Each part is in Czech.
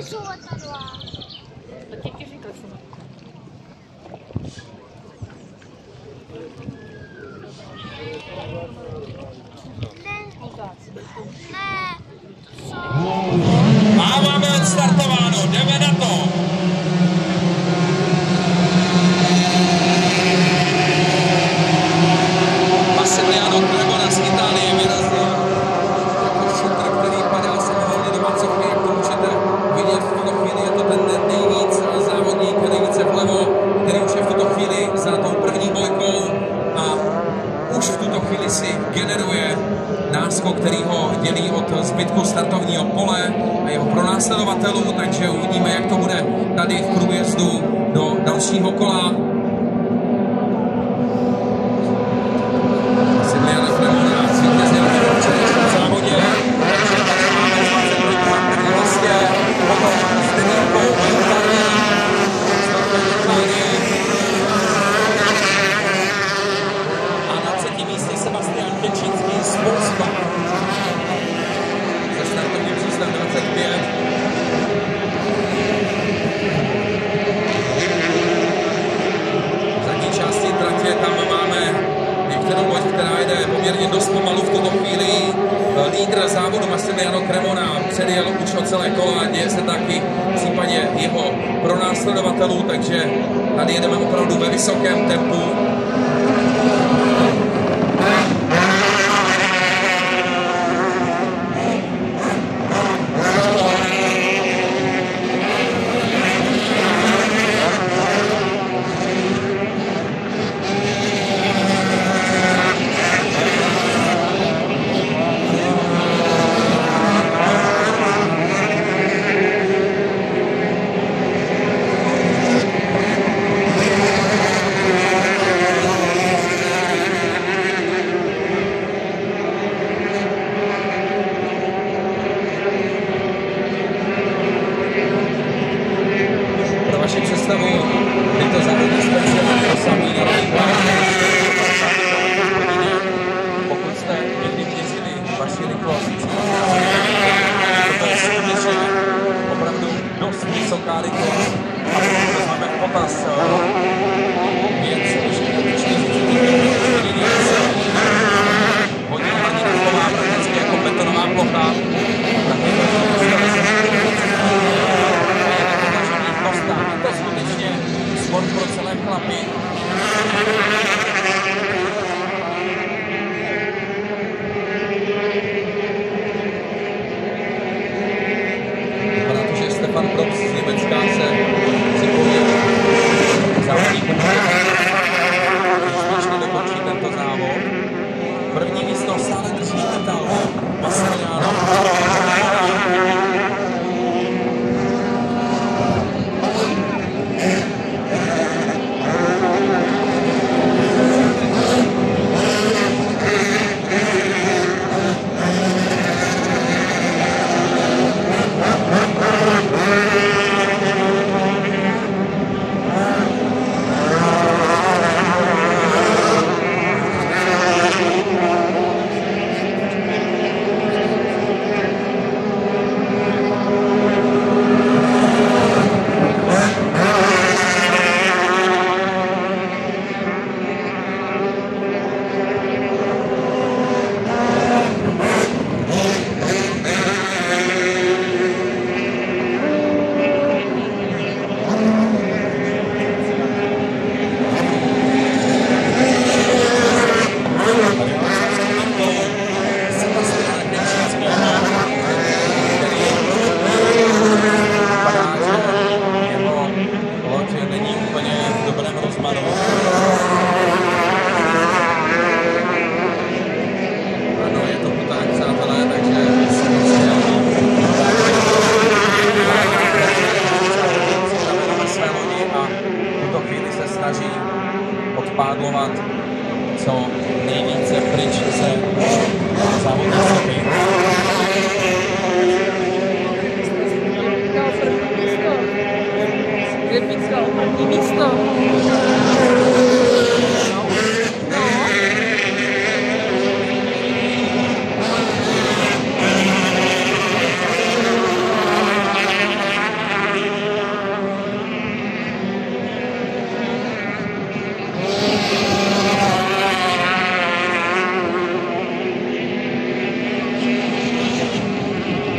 jsou letadla. Tak jak ti říkal jsem. Ne. A máme odstartováno, jdeme na to. Massimiliano Cremona z Itálie vyrazil jako šutr, který padá samovolně do macovky, jak to můžete vidět v tuto chvíli. Je to ten nejvíc závodník, nejvíce vlevo, který už je v tuto chvíli za tou první bojkou a už v tuto chvíli si generuje náskok, který ho dělí od zbytku startovního pole a jeho pronásledovatelů, takže uvidíme, jak to bude tady v průjezdu do dalšího kola. Massimiliano Cremona zvítězil v předešlém závodě, takže tady máme 22 na první místě, potom s Denýmkou a na třetím místě Sebastian Těčínský z Polska se startovním číslem 25. V zadní části tratě tam máme některou loď, která jde poměrně dost pomalu v tuto chvíli. Lídr závodu Massimiliano Cremona předjel už o celé kola a děje se taky v případě jeho pronásledovatelů, takže tady jedeme opravdu ve vysokém tempu.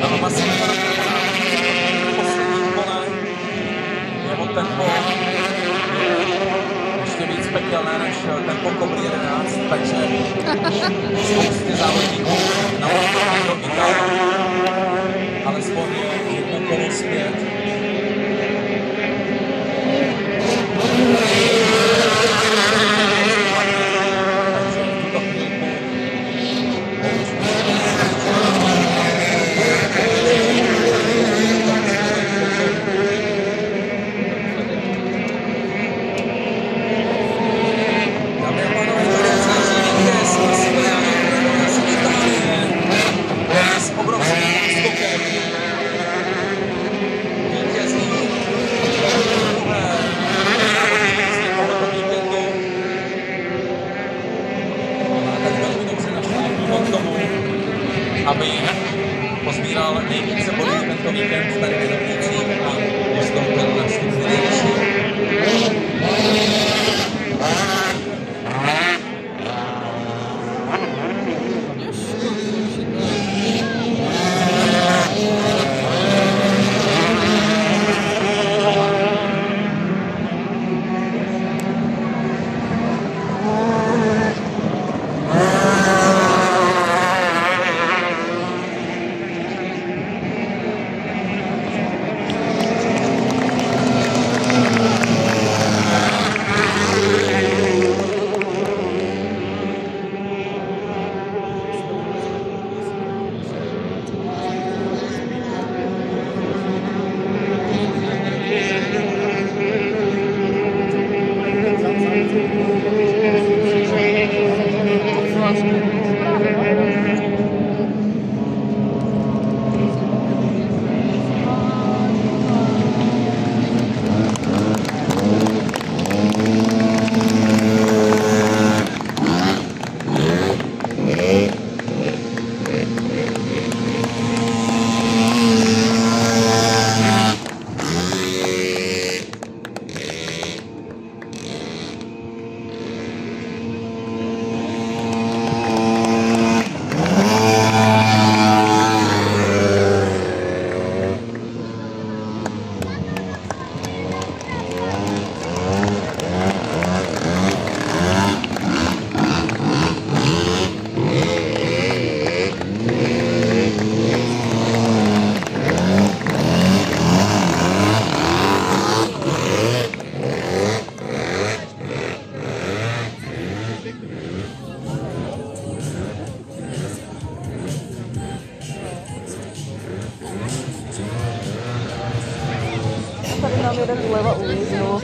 No a Massimiliano Cremona v posledním kole. Jeho tempo ještě víc pekelné než tempo Cobra 11, takže spoustě závodníků naopak do Itálie, alespoň jedno kolo zpět. Aby pozbíral nejvíce bodů tento víkend tady v Lidovicích a postoupil na stup nejvyšší. Tady nám jeden zleva uvíznul.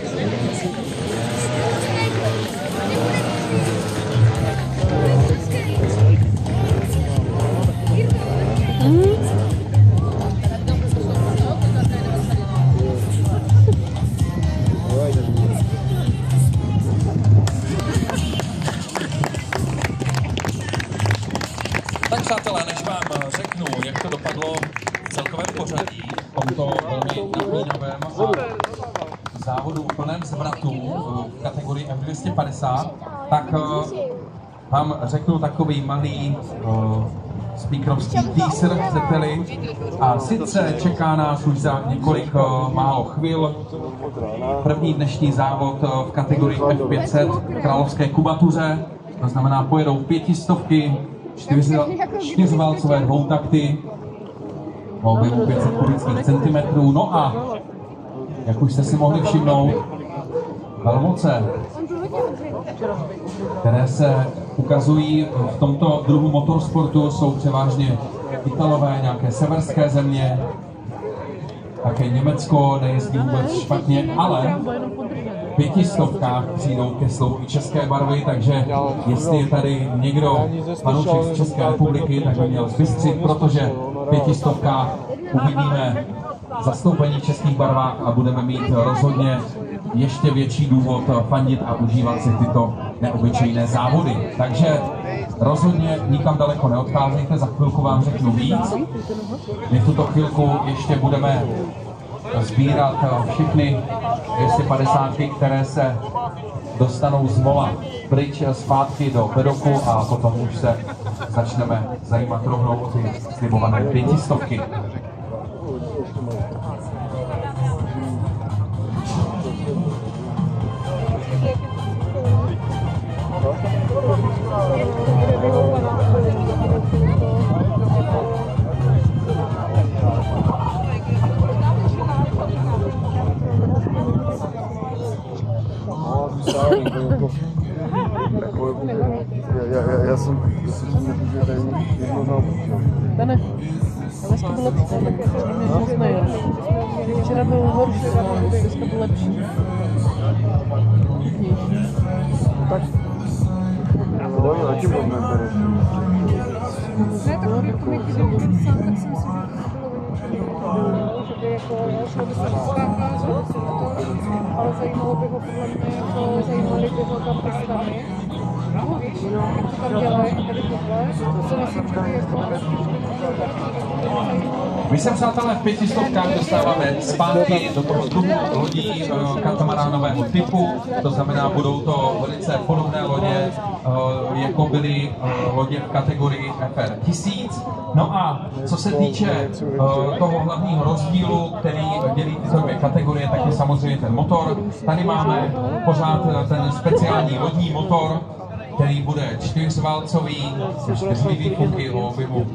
Tak přátelé, než vám řeknu, jak to dopadlo v celkovém pořadí v tomto velmi napínavém závodu v plném zvratu v kategorii F250, tak vám řeknu takový malý speakerovský teaser, chcete-li. A sice čeká nás už za několik málo chvil první dnešní závod v kategorii F500 královské kubatuře. To znamená, pojedou 500, čtyřválcové dvoutakty o objemu 500 kubických centimetrů. No a jak už jste si mohli všimnout, velmoce, které se ukazují v tomto druhu motorsportu, jsou převážně Italové, nějaké severské země, také Německo nejezdí vůbec špatně, ale v 500 přijdou ke slovu i české barvy, takže jestli je tady někdo fanoušek z České republiky, tak by měl zbystřit, protože v 500 uvidíme zastoupení v českých barvách a budeme mít rozhodně ještě větší důvod fandit a užívat si tyto neobyčejné závody. Takže rozhodně nikam daleko neodcházejte, za chvilku vám řeknu víc. My v tuto chvilku ještě budeme sbírat všechny 250, které se dostanou z mola pryč zpátky do pedoku a potom už se začneme zajímat rovnou o ty slibované 500. Já jsem si myslel, že tady jedno náučil. Ne, dneska byl lepší, moc nejel. Včera byl horší, dneska byl lepší. Tak, to je taky možné tady. Ne, tak jako někdy sám, tak si myslím, že to bylo že by jako šlo by se rozkákat, že by si to, ale zajímalo by ho podle mě, jako zajímali by ho tam ty stavy. Víš, jak to tam dělají, tady tohle, to myslím, že by jako My se, přátelé, v 500 dostáváme zpátky do toho druhu lodí katamaránového typu, to znamená, budou to velice podobné lodě, jako byly lodě v kategorii FR 1000. No a co se týče toho hlavního rozdílu, který dělí tyto dvě kategorie, tak je samozřejmě ten motor. Tady máme pořád ten speciální lodní motor, který bude 4válcový, 4 výfuky o objemu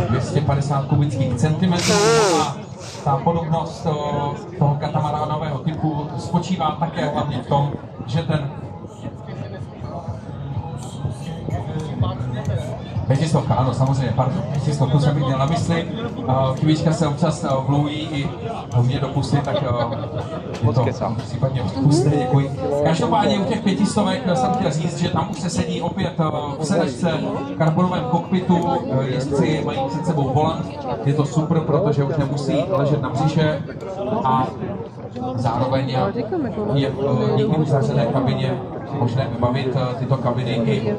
250 kubických centimetrů. A ta podobnost toho katamaránového typu spočívá také hlavně v tom, že ten 500, ano, samozřejmě, pardon, 500 jsem měl na mysli. Chvílička se občas mluví i mě dopustit, tak je to případně odpustit, děkuji. Každopádně u těch 500 jsem chtěl říct, že tam už se sedí opět v sedačce v karbonovém kokpitu, jezdci mají před sebou volant, je to super, protože už nemusí ležet na břiše a zároveň je díky uzavřené kabině možné vybavit tyto kabiny i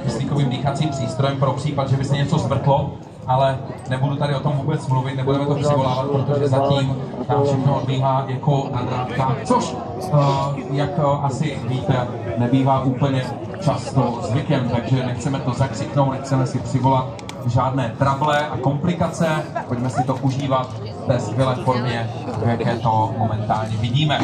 kyslíkovým dýchacím přístrojem pro případ, že by se něco zvrtlo, ale nebudu tady o tom vůbec mluvit, nebudeme to přivolávat, protože zatím tam všechno odbíhá jako na drátkách, což, jak asi víte, nebývá úplně často zvykem, takže nechceme to zakřiknout, nechceme si přivolat žádné trable a komplikace, pojďme si to užívat v té skvělé formě, v jaké to momentálně vidíme.